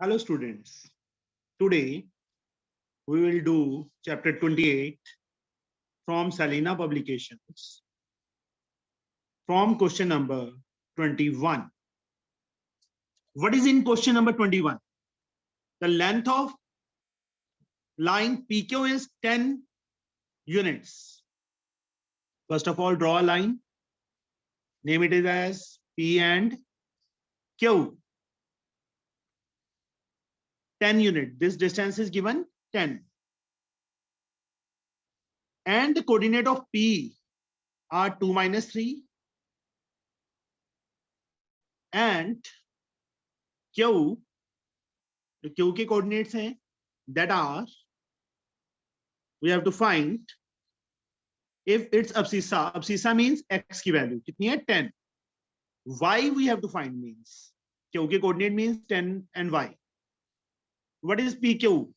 Hello students, today we will do chapter 28 from Salina Publications from question number 21. What is in question number 21? The length of line PQ is 10 units. First of all, draw a line, name it as P and Q. 10 unit, this distance is given 10. And the coordinate of P are 2 minus 3 and Q, the Q के coordinates हैं that are, we have to find if it's abscissa means x की value कितनी है 10. Y we have to find means Q के coordinate means 10 and Y. What is PQ?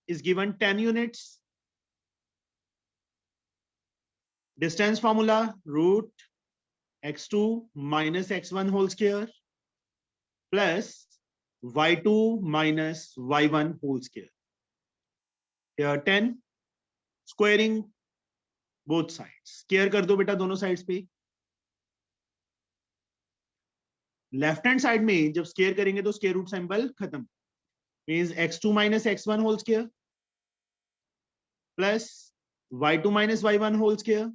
Is given 10 units. Distance formula root x2 minus x1 whole square plus y2 minus y1 whole square. Here 10 squaring both sides. Square कर दो बेटा दोनों sides पे. Left hand side में जब square करेंगे तो square root symbol खत्म. Means x2 minus x1 whole square plus y2 minus y1 whole square.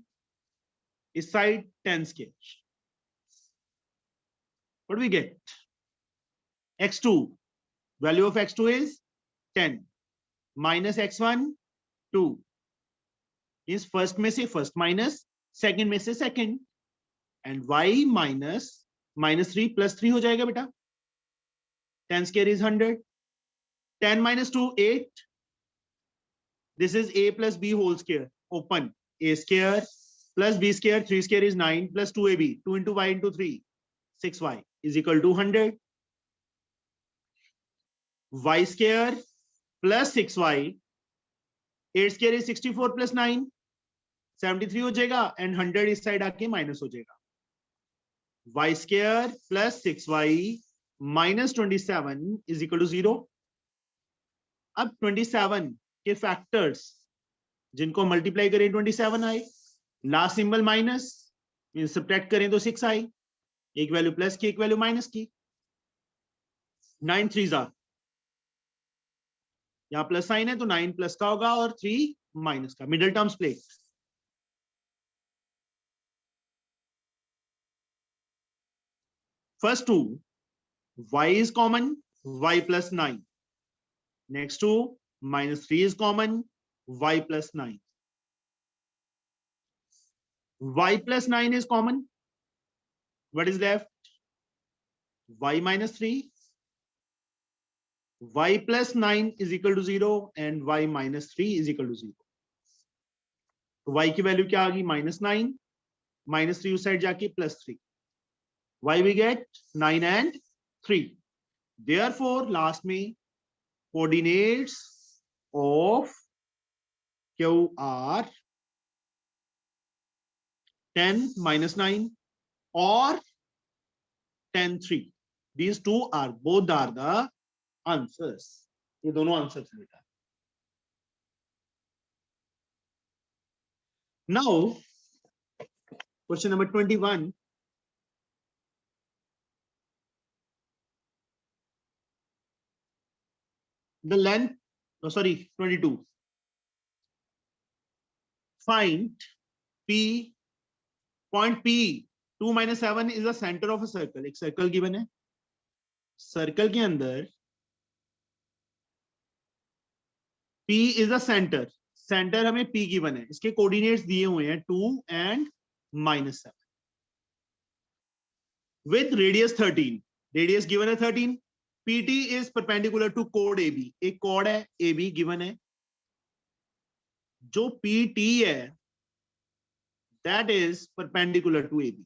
इस side 10 square. What do we get? x2, value of x2 is 10 minus x1 2. Means first में से first minus second में से second and y minus -3 plus 3 हो जाएगा बेटा. 10 square is 100. 10 minus 2 8. This is a plus b whole square. Open. A square plus b square, 3 square is 9 plus 2ab. 2 into y into 3. 6y is equal to 100. Y square plus 6y. 8 square is 64 plus 9. 73 हो जाएगा and 100 इस side आके minus हो जाएगा. Y square plus 6y minus 27 is equal to 0. अब 27 के factors जिनको multiply करें 27 आए. Last symbol minus mean subtract करें तो 6 आए. एक वैल्यू प्लस की एक वैल्यू माइनस की. 9 3 जा, यहां प्लस साइन है तो 9 प्लस का होगा और 3 माइनस का. Middle terms plate. First two, y is common, y plus 9. Next two, minus 3 is common, y plus 9. Y plus 9 is common. What is left? Y minus 3. Y plus 9 is equal to 0 and y minus 3 is equal to 0. तो y की value क्या आ गई? -9. -3 उस side जाके +3. Y we get 9 and 3. Therefore, last में coordinates of Q are 10 minus 9 or 10 3. These two are both are the answers. ये दोनों answers हैं बेटा. Now, question number 21. The length, 22. Find P, point P, 2 minus 7 is the center of a circle. एक circle given है. Circle के अंदर P is the center. Center हमें P given है. इसके coordinates दिए हुए हैं 2 and -7. With radius 13. Radius given है 13. PT is perpendicular to chord AB. एक chord है AB given है. जो PT है that is perpendicular to AB.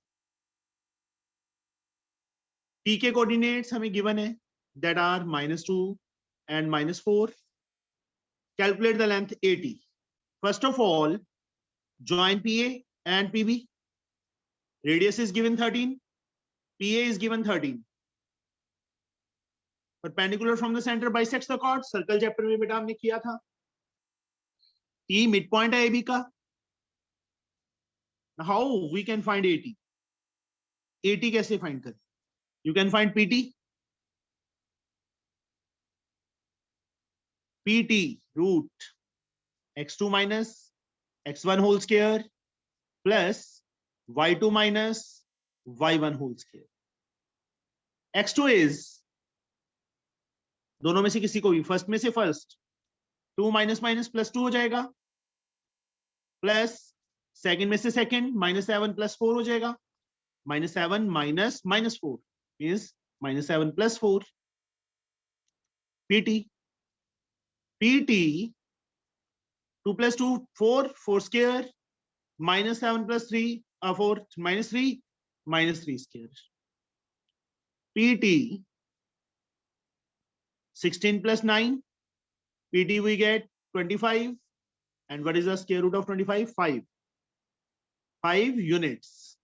T के coordinates हमें given है that are -2 and -4. Calculate the length AT. First of all, join PA and PB. Radius is given 13. PA is given 13. Perpendicular from the centre bisects the chord, circle chapter में बेटा हमने किया था। T mid point है AB का। How we can find AT, AT कैसे find करें? You can find PT, PT root x2 minus x1 whole square plus y2 minus y1 whole square. x2 is दोनों में से किसी को भी, फर्स्ट में से फर्स्ट 2 माइनस माइनस प्लस 2 हो जाएगा, प्लस सेकंड में से सेकंड -7 + 4 हो जाएगा, -7 minus -4 means -7 + 4, PT, PT 2 + 2 4, 4 square -7 + 3 4 -3 square, pt 16 + 9, pt we get 25, and what is the square root of 25? 5 units,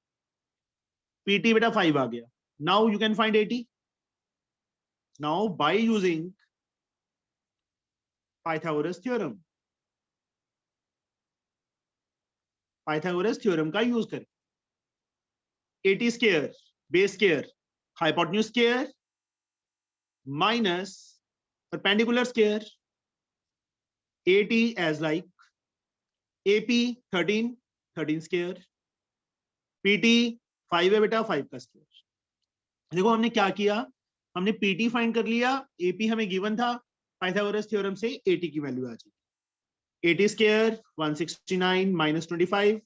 pt beta 5 आ गया. Now you can find 80. Now by using Pythagoras theorem, Pythagoras theorem का use करें, 80 square base square hypotenuse square minus perpendicular square, 80 as like AP 13 square, PT 5 है बेटा, 5 का square. देखो हमने क्या किया, हमने PT फाइंड कर लिया, AP हमें गिवन था, पाइथागोरस थ्योरम से 80 की वैल्यू आ जाएगी. 80 square 169 minus 25,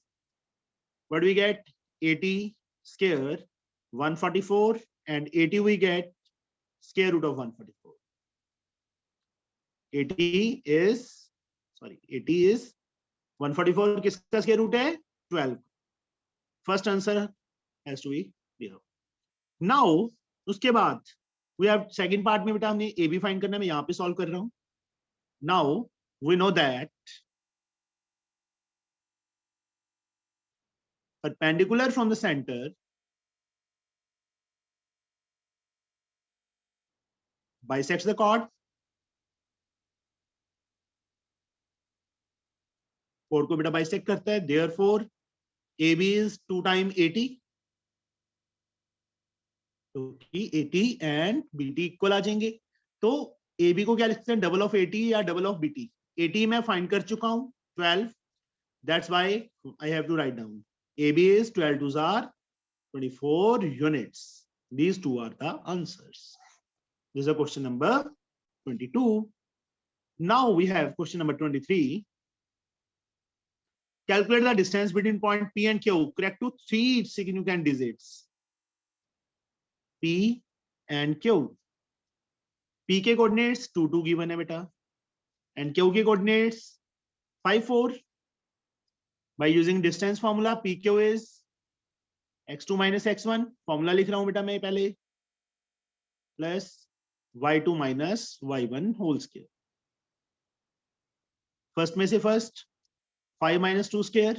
what we get? 80 square 144, and 80 we get square root of 144. 80 is 144 किसका स्क्वायर रूट है? 12. First answer has to be here. Now उसके बाद we have सेकंड पार्ट में बेटा हमने ए बी फाइंड करना है, मैं यहाँ पे सॉल्व कर रहा हूँ. Now we know that perpendicular from the center bisects the chord. chord को बेटा bisect करता है, therefore AB is 2 times 80. तो 80 एंड BT इक्वल आ जाएंगे. तो AB को क्या लिखते हैं? डबल ऑफ 80 या डबल ऑफ BT. 80 मैं फाइंड कर चुका हूं, 12. That's why I have to write down. AB is 12 2s are 24 units. These two are the answers. This is a question number 22. Now we have question number 23. Calculate the distance between point P and Q. Correct to 3 significant digits. P and Q. P के coordinates 2 2 given है बेटा, and Q के coordinates 5 4. By using distance formula, PQ is x2 minus x1. Formula लिख रहा हूं बेटा मैं पहले, plus y2 minus y1 whole square. First में से फर्स्ट 5 minus 2 square,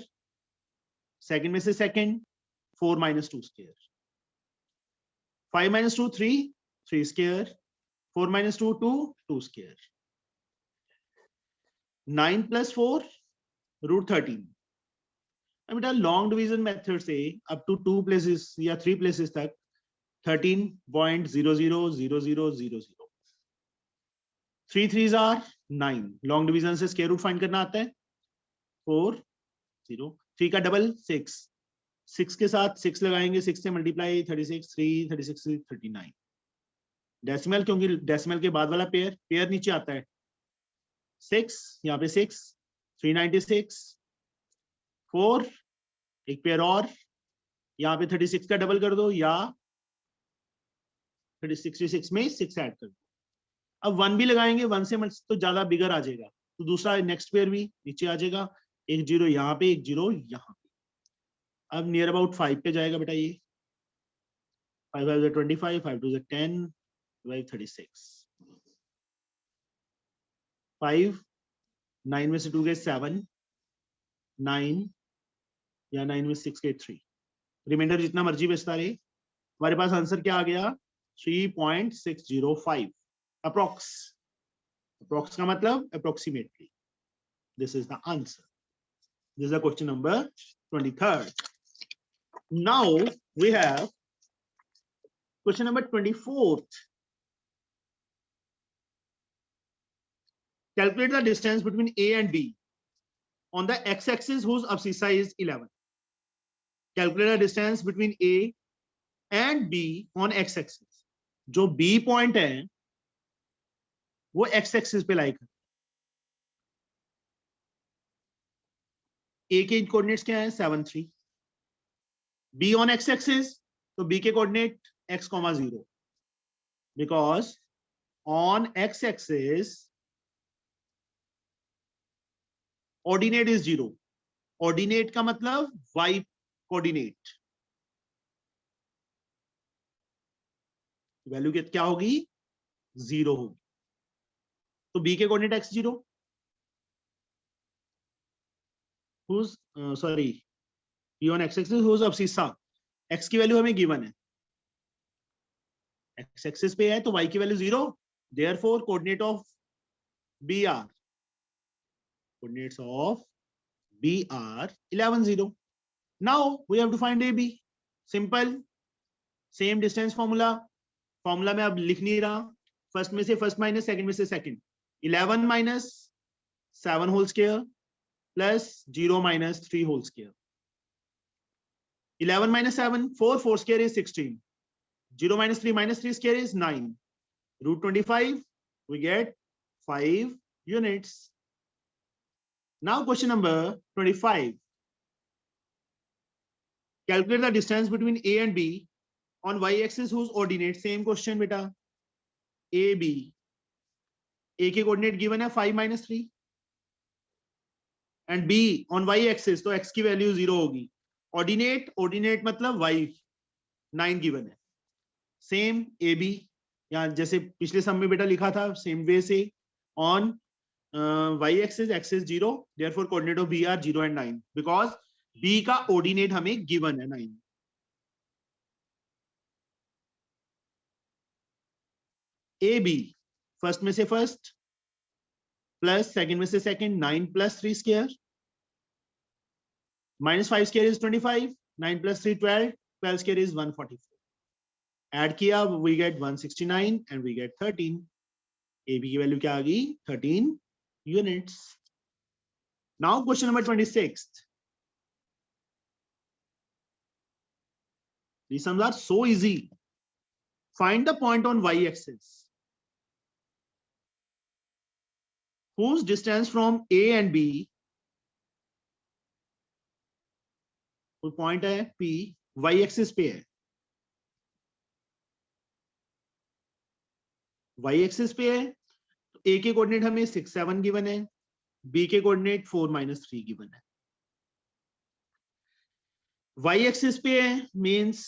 सेकंड में से second 4 minus 2 square. 5 minus 2 3 square, 4 minus 2 2 square. 9 plus 4 root 13. अब बेटा लॉन्ग डिवीजन मेथड से अप टू 2 प्लेसेस या 3 प्लेसेस तक 13.000000. 3 3s are 9. लॉन्ग डिवीजन से स्क्वायर रूट फाइंड करना आता है. 4 0, 3 का डबल 6, 6 के साथ 6 लगाएंगे, 6 से मल्टीप्लाई 36 3 36 39. डेसिमल, क्योंकि डेसिमल के बाद वाला पेयर नीचे आता है. 6 यहाँ पे 6 396, 4 एक पेयर और, यहाँ पे 36 का डबल कर दो या 66 में 6 ऐड कर दो. अब 1 भी लगाएंगे, 1 से तो ज्यादा बिगर आ जाएगा, तो दूसरा नेक्स्ट पेयर भी नीचे आ जाएगा. एक 0 यहाँ पे, एक 0 यहाँ पे. अब नियर अबाउट 5 पे जाएगा बेटा ये. 5 5 25, 5 2 10, 5 36. 5 9 में से 2 गए 7, 9 या 9 में 6 गए 3. रिमाइंडर जितना मर्जी बचता रहे. हमारे पास आंसर क्या आ गया? 3.605. Approx का मतलब approximately. This is the answer. This is the question number 23rd. Now we have question number 24th. Calculate the distance between A and B on the x-axis whose abscissa is 11. Calculate the distance between A and B on x-axis. जो B point है वो x-axis पे लाई कर. A के coordinates क्या है 7 3. B on x-axis तो B के coordinate x, 0 because on x-axis ordinate is 0. Ordinate का मतलब y कोऑर्डिनेट. वैल्यू क्या होगी 0 होगी. तो b के coordinate x 0, whose sorry b on x-axis whose abscissa, x की वैल्यू हमें गिवन है, x एक्सिस पे है तो y की value 0. therefore coordinate of b are coordinates of b are 11 0. now we have to find ab. simple, same distance formula में अब लिख नहीं रहा. फर्स्ट में से फर्स्ट माइनस सेकंड में से second. 11 minus 7 whole square plus 0 minus 3 whole square. 11 minus 7, 4 square is 16. 0 minus 3 square is 9. Root 25, we get 5 units. Now question number 25. Calculate the distance between A and B on y-axis whose ordinate, same question beta, A, B. A के coordinate given है 5 minus 3. And B on y-axis तो x की value 0 होगी. Ordinate मतलब y 9 given है. Same A B, या जैसे पिछले सम में बेटा लिखा था सेम वे से on y axis x is 0, therefore coordinate of b are 0 and 9 because b का ऑर्डिनेट हमें गिवन है 9. ए बी फर्स्ट में से फर्स्ट प्लस सेकंड में से second. 9 plus 3 square minus 5 square is 25. 9 plus 3 12. 12 square is 144. Add किया we get 169 and we get 13. AB की value क्या आ गई 13 units. Now question number 26. These sums are so easy. Find the point on y-axis whose distance from A and B, कोई point है P y axis पे है. y axis पे है तो A के कोऑर्डिनेट हमें 6 7 गिवन है, B के कोऑर्डिनेट 4 minus 3 गिवन है. y एक्सिस पे है मींस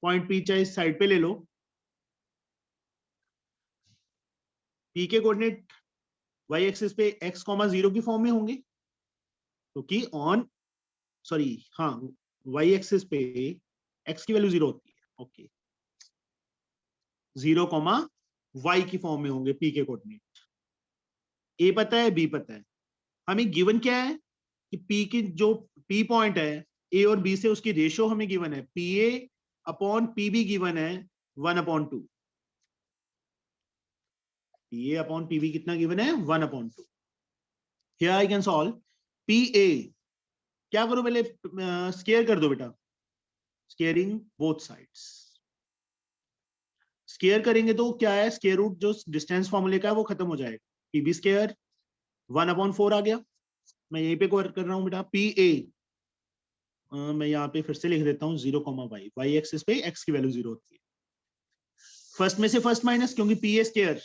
पॉइंट P चाहे साइड पे ले लो. P के कोऑर्डिनेट y एक्सिस पे x, 0 की फॉर्म में होंगे क्योंकि ऑन हाँ y एक्सिस पे x की वैल्यू 0 होती है. ओके 0, y की फॉर्म में होंगे P के कोऑर्डिनेट. A पता है B पता है. हमें गिवन क्या है कि P की जो P पॉइंट है A और B से उसकी रेशियो हमें गिवन है. PA अपॉन PB गिवन है 1/2. PA अपॉन PB कितना गिवन है 1/2. Here I can solve PA. क्या करो पहले स्केयर कर दो बेटा. Squaring both sides. स्केयर करेंगे तो क्या है स्केयर रूट जो डिस्टेंस फॉर्मूले का है वो खत्म हो जाएगा. PB स्केयर 1/4 आ गया. मैं यहीं पे कर रहा हूं बेटा. PA मैं यहाँ पे फिर से लिख देता हूँ 0, y एक्सिस पे x की वैल्यू 0 होती है. फर्स्ट में से फर्स्ट माइनस क्योंकि PA square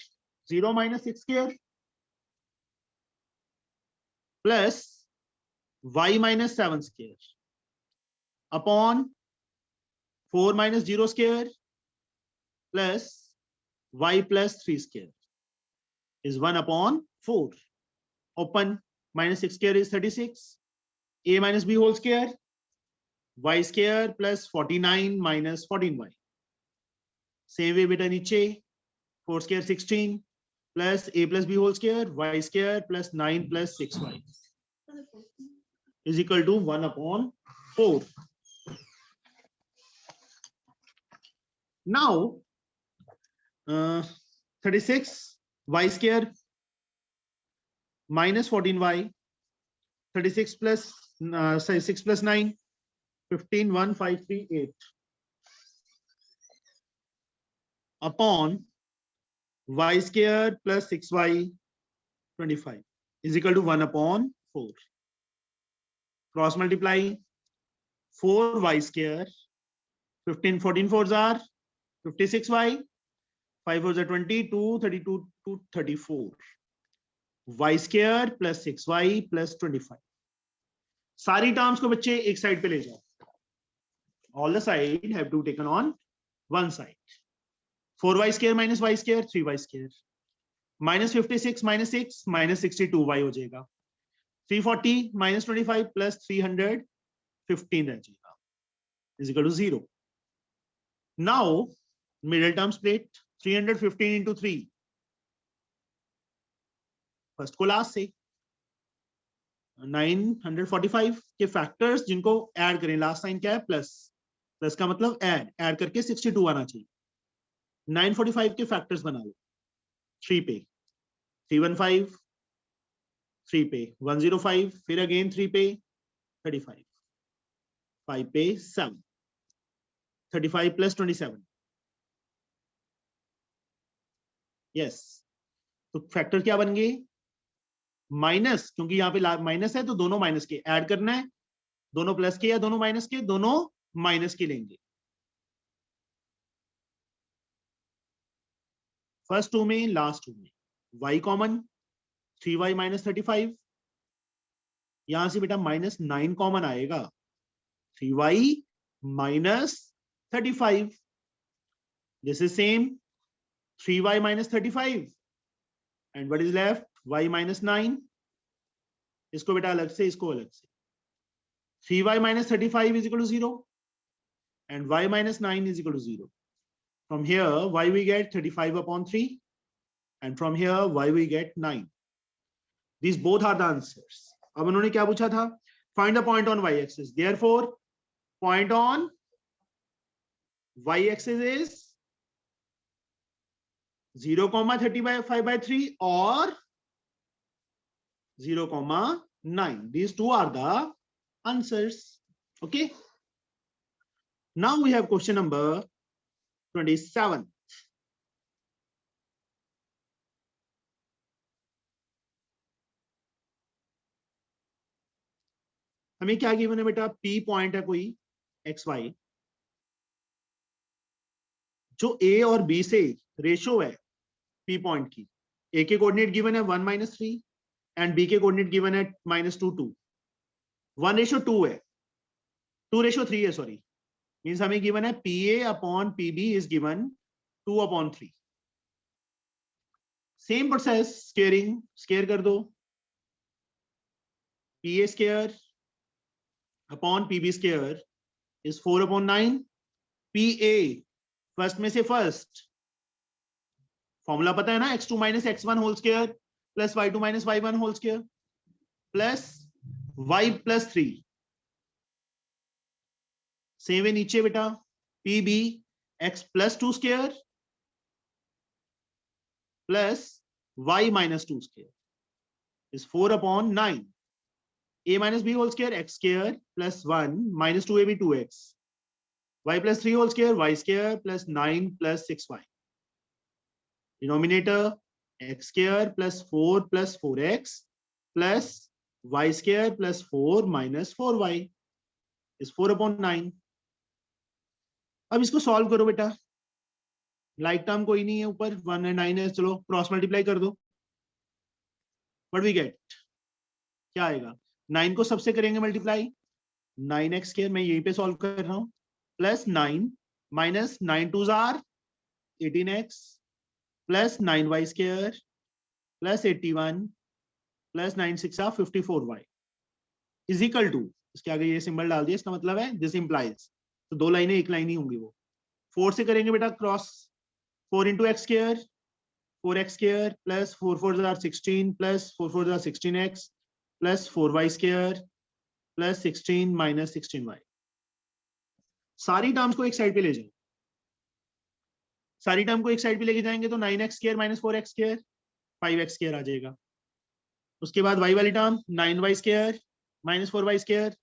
0 minus 6 square plus y minus 7 square upon 4 minus 0 square plus y plus 3 square is 1/4. Open minus 6 square is 36. A minus b whole square, y square plus 49 minus 14y. Same way beta नीचे 4 square 16 plus a plus b whole square, y square plus 9 plus 6y is equal to 1 upon 4. Now, 36 y square minus 14y, 36 plus 6 plus 9, 15, 1, 5, 3, 8 upon y square plus 6y 25 is equal to 1 upon 4. Cross multiply 4y square, 15, 14 fours are 56y, 5 fours are 22, 32 to 34. y square plus 6y plus 25. सारी terms को बच्चे एक side पे ले जाओ. All the side have to taken on one side. 4y square minus y square 3y square. Minus 56 minus 6 minus 62y हो जाएगा. 340 minus 25 plus 315 रह जाएगा. Is equal to 0. Now middle term split 315 into 3. First को last से 945 के factors जिनको add करें. Last sign क्या है? प्लस. प्लस का मतलब ऐड करके 62 आना चाहिए. 945 के फैक्टर्स बना लो. 3 पे 315, 3 पे 105, फिर अगेन 3 पे 35, 5 पे 7, 35 प्लस 27. यस, तो फैक्टर क्या बन गए? माइनस, क्योंकि यहाँ पे माइनस है तो दोनों माइनस के ऐड करना है. दोनों प्लस के या दोनों माइनस के? दोनों माइनस के लेंगे. फर्स्ट टू में लास्ट टू में y कॉमन 3y माइनस 35. यहां से बेटा माइनस 9 कॉमन आएगा. 3y minus 35. This is same 3y minus 35 and what is left? y minus 9. इसको बेटा अलग से, इसको अलग से. 3y minus 35 is equal to 0 and y minus 9 is equal to 0. From here y we get 35 upon 3 and from here y we get 9. These both are the answers. अब उन्होंने क्या पूछा था? Find the point on y-axis. Therefore, point on y-axis is 0, 35 by 3 or 0, 9. These two are the answers. Okay. Now we have question number 27. हमें क्या given है बेटा? P point है कोई XY जो A और B से रेशो है P पॉइंट की. A के कोऑर्डिनेट गिवन है 1-3 एंड B के कोऑर्डिनेट गिवन है -2, 1:2 है, 2:3 है, सॉरी. मींस हमें गिवन है PA upon PB is given 2/3. Same process, squaring, square कर दो. PA square upon PB square is 4/9. PA first में से फर्स्ट फॉर्मूला पता है ना? x2 minus x1 whole square plus y2 minus y1 whole square plus y plus 3. Same है नीचे बेटा. PB x plus 2 square plus y minus 2 square is 4/9. A minus b whole square x square plus 1 minus 2ab 2x, y plus 3 whole square y square plus 9 plus 6y. Denominator x square plus 4 plus 4x plus y square plus 4 minus 4y is 4/9. अब इसको solve करो बेटा. Like term कोई नहीं है ऊपर, 1 है 9 है. चलो क्रॉस मल्टीप्लाई कर दो. What we get? क्या आएगा? 9 को सबसे करेंगे मल्टीप्लाई. 9x स्क्वायर मैं यहीं पे सॉल्व कर रहा हूं. Plus 9 minus 9 2s are 18x plus 9y square plus 81 plus 9 6 are 54y is equal to, इसके आगे ये सिंबल डाल दिया. इसका मतलब है दिस इंप्लाइज, तो दो लाइनें एक लाइन ही होंगी. वो 4 से करेंगे बेटा cross. 4 into x square 4x square plus 4 4s are 16 plus 4 4s are 16x plus 4y square plus 16 minus 16y. सारी टर्म्स को एक साइड पे ले जाओ, सारी टर्म को एक साइड पे लेके जाएंगे तो 9x square minus 4x square 5x square आ जाएगा। उसके बाद y वाली term 9y square minus 4y square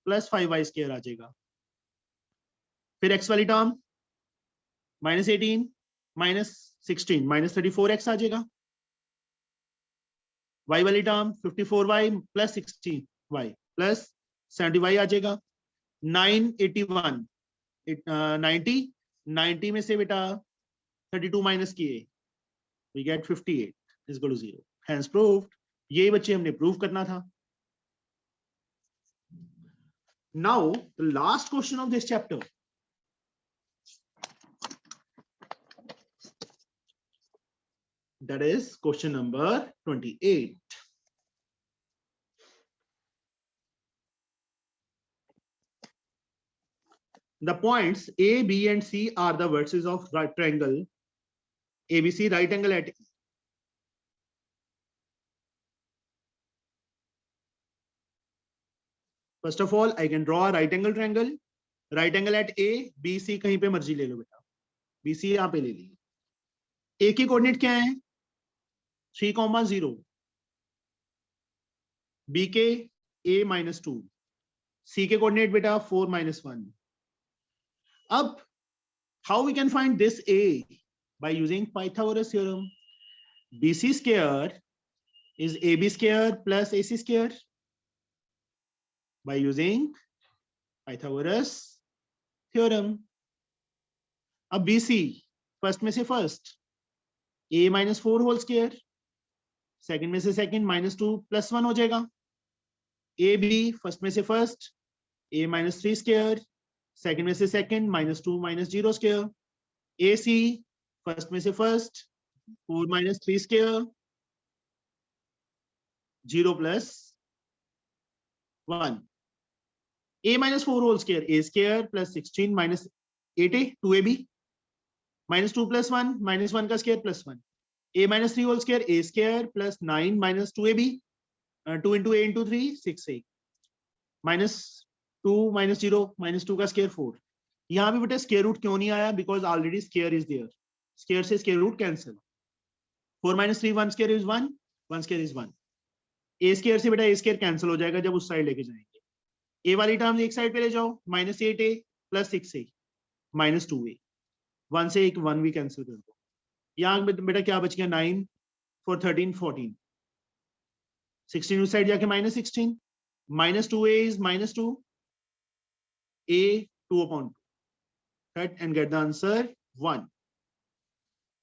plus 5y square आ जाएगा। फिर x वाली term minus 18 minus 16 minus 34x आ जाएगा। y वाली term 54y plus 16y plus 70y आ जाएगा। 981 90 में से बेटा 32 माइनस किए we get 58 is equal to 0. Hence proved. ये बच्चे हमने प्रूव करना था। Now the last question of this chapter. That is question number 28. The points A, B, and C are the vertices of right triangle ABC, right angle at E. First of all, I can draw a right angle triangle. Right angle at A, B, C कहीं पे मर्जी ले लो बेटा, B, C यहाँ पे ले लीजिए। A की कोऑर्डिनेट क्या है? 3,0, B के A minus 2, C के कोऑर्डिनेट बेटा 4 minus 1. अब how we can find this A? By using Pythagoras theorem. BC square is AB square plus AC square. By using Pythagoras theorem. अब BC फर्स्ट में से फर्स्ट A minus 4 whole square, second में से second minus 2 plus 1 हो जाएगा। AB first में से फर्स्ट A minus 3 स्क्वायर, सेकंड में से second minus 2 minus 0 square. AC first में से first 4 minus 3 square 0 plus 1. A minus 4 whole square A square plus 16 minus 8A 2AB minus 2 plus 1 minus 1 का square plus 1. A minus 3 whole square A square plus 9 minus 2AB 2 into A into 3 6A minus 2 minus 0 minus 2 का square 4. यहाँ भी बेटा square root क्यों नहीं आया? Because already square is there. Square से square root cancel. 4 minus 3 1 square is 1 1 square is 1. A square से बेटा A square cancel हो जाएगा जब उस साइड लेके जाएंगे। A वाली टर्म एक साइड पे ले जाओ, minus 8A plus 6A minus 2A, 1 से एक 1 भी कैंसिल कर दो। यहाँ बेटा क्या बच गया? 9 4 13 14, 16 उस साइड जाके minus 16, minus 2A is minus 2, A 2/2, cut and get the answer 1.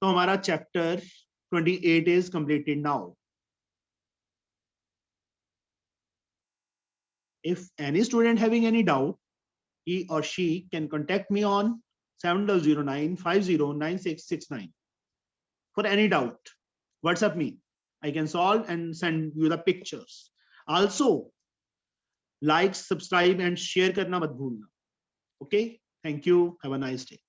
तो हमारा chapter 28 is completed now. If any student having any doubt, he or she can contact me on 7009509669 for any doubt. WhatsApp me. I can solve and send you the pictures. Also, like, subscribe and share करना मत भूलना. Okay? Thank you. Have a nice day.